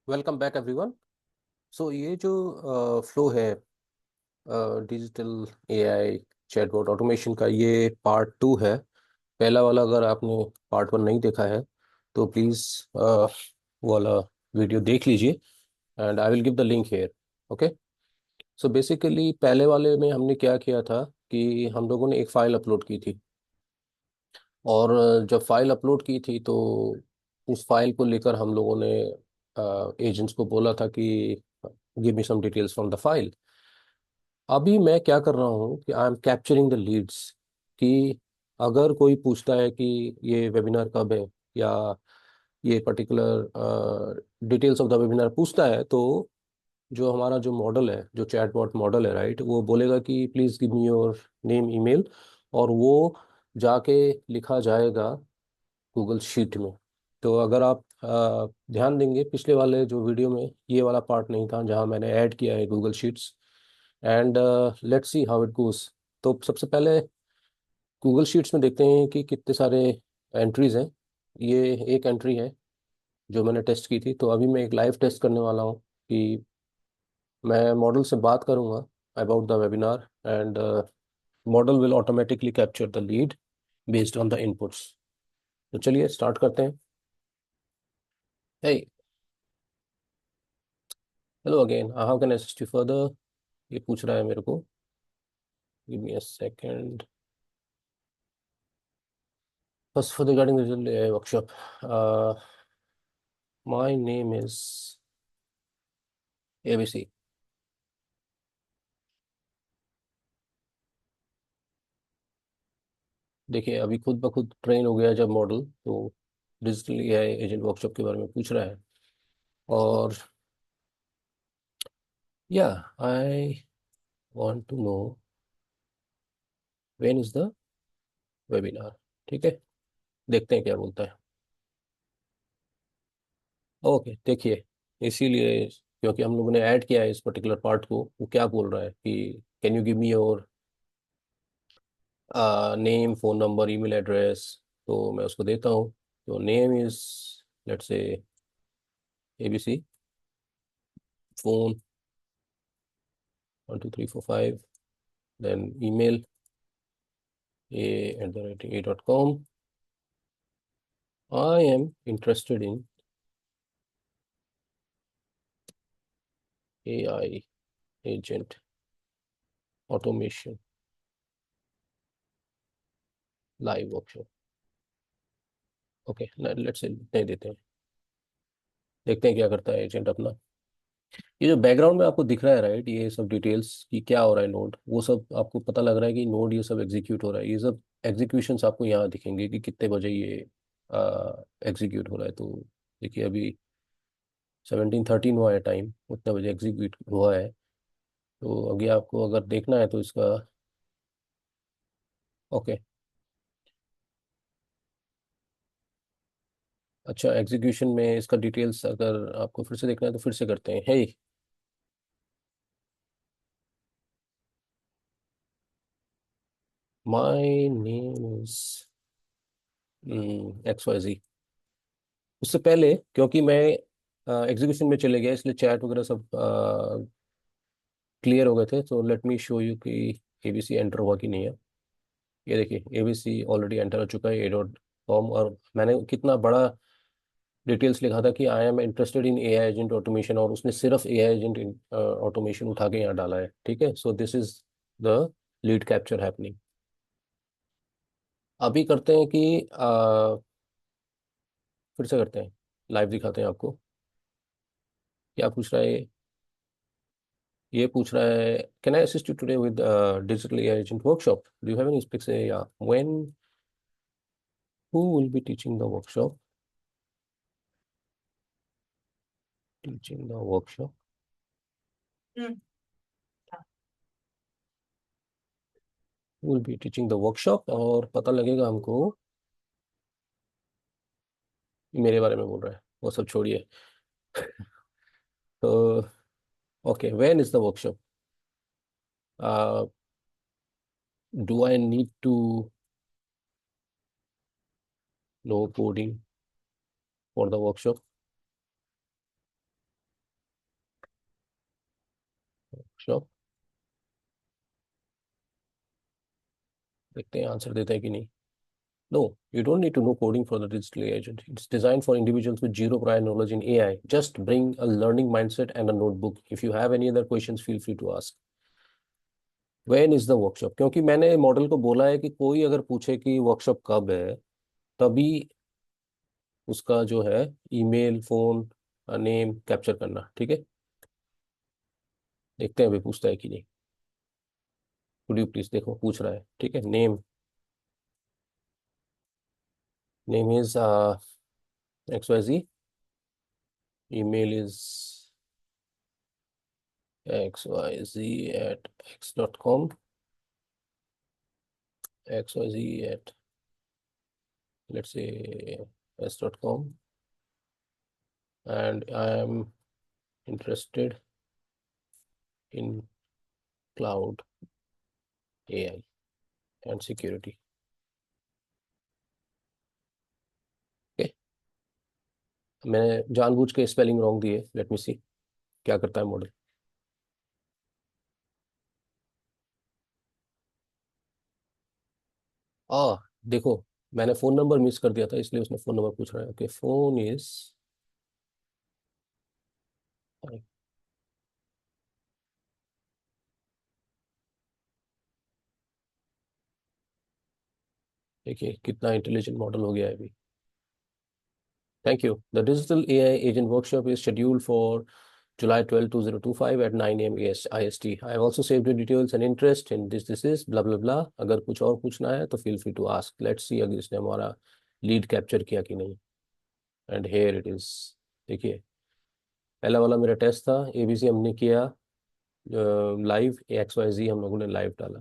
Welcome back everyone. सो ये जो flow है डिजिटल एआई चैटबॉट ऑटोमेशन का, ये पार्ट 2 है। पहला वाला अगर आपने पार्ट 1 नहीं देखा है तो प्लीज़ वो वाला वीडियो देख लीजिए and I will give the link here. Okay. So basically पहले वाले में हमने क्या किया था कि हम लोगों ने एक फ़ाइल अपलोड की थी, और जब फाइल अपलोड की थी तो उस फाइल को लेकर हम लोगों ने एजेंट्स को बोला था कि give me some details from the file. अभी मैं क्या कर रहा हूँ कि I am capturing the leads, कि अगर कोई पूछता है कि ये वेबिनार कब है, या ये particular details of the webinar पूछता है, तो जो हमारा जो मॉडल है, जो चैटबॉट मॉडल है, राइट, वो बोलेगा कि please give me your name, email, और वो जाके लिखा जाएगा गूगल शीट में। तो अगर आप ध्यान देंगे, पिछले वाले जो वीडियो में ये वाला पार्ट नहीं था जहां मैंने ऐड किया है Google sheets. And let's see how it goes. तो सबसे पहले गूगल शीट्स में देखते हैं कि कितने सारे एंट्रीज हैं। ये एक एंट्री है जो मैंने टेस्ट की थी, तो अभी मैं एक लाइव टेस्ट करने वाला हूँ कि मैं मॉडल से बात करूंगा about the webinar, and model will automatically capture the lead based on the inputs. तो चलिए स्टार्ट करते हैं। Hey, hello again. How can I assist you further? ये पूछ रहा है मेरे को। Give me a second. First, for regarding the workshop, my name is ABC. देखिए, अभी खुद ब खुद ट्रेन हो गया जब मॉडल, तो डिजिटल एआई एजेंट वर्कशॉप के बारे में पूछ रहा है। और या I want to know when is the webinar. ठीक है, देखते हैं क्या बोलता है। ओके, देखिए, इसीलिए क्योंकि हम लोगों ने ऐड किया है इस पर्टिकुलर पार्ट को, वो क्या बोल रहा है कि can you give me your name, phone number, email address. तो मैं उसको देता हूँ। तो name is, let's say, ABC, phone 12345, then email a@a.com. I am interested in AI agent automation live workshop. Okay, let's say नहीं देते हैं, देखते हैं क्या करता है एजेंट अपना। ये जो बैकग्राउंड में आपको दिख रहा है, राइट, ये सब डिटेल्स कि क्या हो रहा है, नोड, वो सब आपको पता लग रहा है कि नोड ये सब एग्जीक्यूट हो रहा है। ये सब एग्जीक्यूशंस आपको यहाँ दिखेंगे कि कितने बजे ये एग्जीक्यूट हो रहा है। तो देखिए, अभी 17:13 हुआ है टाइम, उतने बजे एग्जीक्यूट हुआ है। तो अभी आपको अगर देखना है तो इसका, ओके, अच्छा, एग्जीक्यूशन में इसका डिटेल्स अगर आपको फिर से देखना है तो फिर से करते हैं। हे, माय नेम इज XYZ। उससे पहले, क्योंकि मैं एग्जीक्यूशन में चले गया, इसलिए चैट वगैरह सब क्लियर हो गए थे। तो लेट मी शो यू कि एबीसी एंटर हुआ कि नहीं है। ये देखिए, एबीसी ऑलरेडी एंटर हो चुका है A.com, और मैंने कितना बड़ा डिटेल्स लिखा था कि I am interested in AI agent automation, और उसने सिर्फ एआई एजेंट ऑटोमेशन उठा के यहाँ डाला है। ठीक है, so this is the lead capture happening. अभी करते हैं कि फिर से करते हैं, लाइव दिखाते हैं आपको। क्या पूछ रहा है ये पूछ रहा है, can I assist you today with digital AI agent workshop, do you have any specs, या when, who will be teaching the workshop, teaching the workshop, will be teaching the workshop, और पता लगेगा हमको। मेरे बारे में बोल रहा है, वो सब छोड़िए। तो okay, when is the workshop, do I need to know coding for the workshop. लो, देखते हैं आंसर देता है कि नहीं। No, you don't need to know coding for the digital agent. It's designed for individuals with zero prior knowledge in AI. Just bring a learning mindset and a notebook. If you have any other questions, feel free to ask. When is the workshop? क्योंकि मैंने model को बोला है कि कोई अगर पूछे कि वर्कशॉप कब है, तभी उसका जो है ईमेल, फोन, नेम कैप्चर करना, ठीक है। देखते हैं अभी पूछता है कि नहीं। कुड यू प्लीज, देखो पूछ रहा है, ठीक है। Name, name is XYZ, email is xyz@x.com, xyz at, let's say, s.com, and I am interested in cloud AI and security. Okay, मैंने जानबूझ के स्पेलिंग रॉन्ग दी है, लेट मी सी क्या करता है मॉडल। आ देखो, मैंने फोन नंबर मिस कर दिया था, इसलिए उसने फोन नंबर पूछ रहा है। ओके, फोन इज, देखिए कितना इंटेलिजेंट मॉडल हो गया है अभी। Thank you. The Digital AI Agent Workshop is scheduled for July 12, 2025 at 9 a.m. IST. I have also saved your details and interest in this is blah blah blah. अगर कुछ और पूछना है तो feel free to ask. Let's see अगर इसने हमारा lead capture किया कि नहीं। And here it is. देखिए, पहला वाला मेरा टेस्ट था, ABC हमने किया लाइव, XYZ हम लोगों ने लाइव डाला।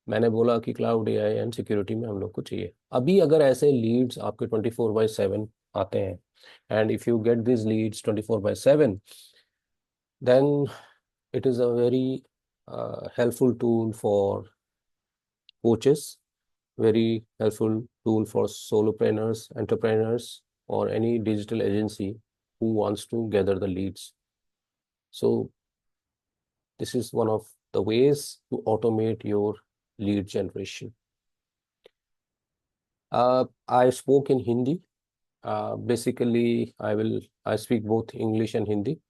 मैंने बोला कि क्लाउड AI एंड सिक्योरिटी में हम लोग को चाहिए। अभी अगर ऐसे लीड्स आपके 24/7 आते हैं, and if you get these leads 24/7, then it is a very helpful tool for coaches, very helpful tool for solopreneurs, entrepreneurs, or any digital agency who wants to gather the leads. So this is one of the ways to automate your lead generation. I spoke in Hindi. Basically, I speak both English and Hindi.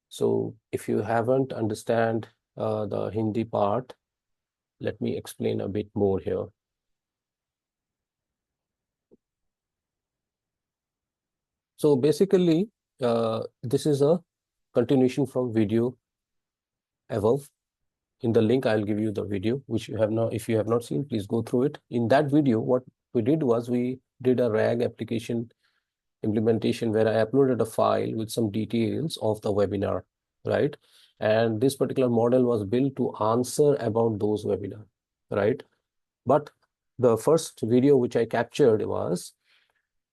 So if you haven't understand the Hindi part, let me explain a bit more here. So basically, this is a continuation from video above. In the link, I'll give you the video, which you have not, if you have not seen, please go through it. In that video, what we did was we did a RAG application implementation where I uploaded a file with some details of the webinar, right? And this particular model was built to answer about those webinar, right? But the first video which I captured was,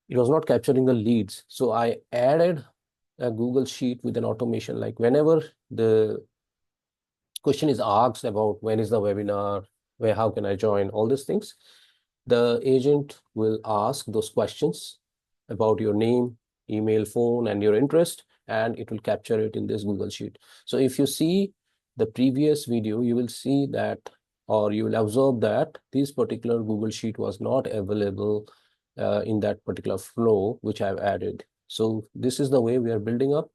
it was not capturing the leads. So I added a Google Sheet with an automation, like whenever the question is asked about when is the webinar, where, how can I join, all these things, the agent will ask those questions about your name, email, phone, and your interest, and it will capture it in this Google Sheet. So if you see the previous video, you will see that, or you will observe that this particular Google Sheet was not available in that particular flow which I've added. So this is the way we are building up,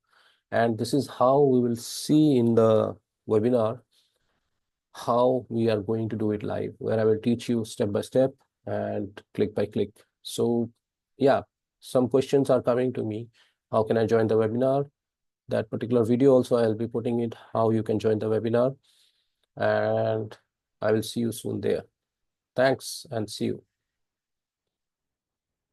and this is how we will see in the webinar how we are going to do it live, where I will teach you step by step and click by click. So yeah, some questions are coming to me. How can I join the webinar? That particular video also I'll be putting it, how you can join the webinar, and I will see you soon there. Thanks and see you.